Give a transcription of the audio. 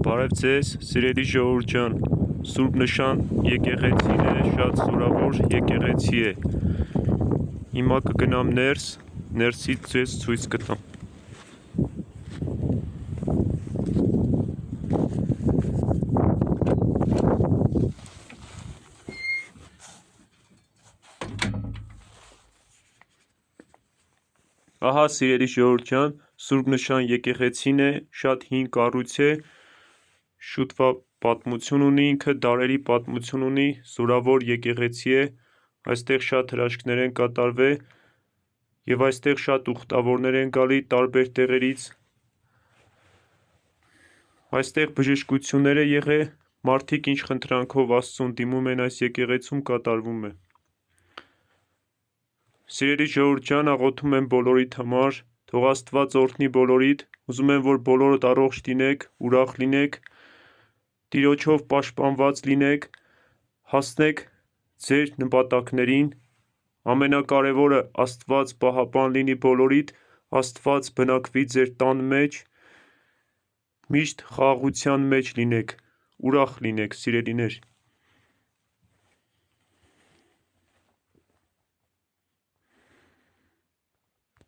Բարև ձեզ, սիրելի ժողովուրդ ջան, Սուրբ Նշան եկեղեցին է, շատ զորավոր եկեղեցի է։ Հիմա կգնամ ներսից ձեզ ցույց կտամ։ Ահա սիրելի ժողովուրդ ջան, Սուրբ Նշան եկեղեցին է, շատ հին կառույց է, շուտվա պատմություն ունի, ինքը դարերի պատմություն ունի, զորավոր եկեղեցի է, այստեղ շատ հրաշքներ են կատարվել եւ այստեղ շատ ուխտավորներ են գալի տարբեր տեղերից։ Այստեղ բժշկություններ է եղել, մարդիկ ինչ խնդրանքով Աստծուն դիմում են այս եկեղեցում կատարվում է։ Սիրելի ժողովուրդ ջան, աղոթում եմ բոլորիդ համար, թող Աստված օրհնի բոլորիդ, ուզում եմ, որ բոլորդ առողջ լինեք, ուրախ լինեք, Տիրոջով պաշտպանված լինեք, հասնեք ձեր նպատակներին, ամենակարևորը Աստված պահապան լինի բոլորիդ, Աստված բնակվի ձեր տան մեջ, միշտ խաղաղության մեջ լինեք, ուրախ լինեք, սիրելիներ։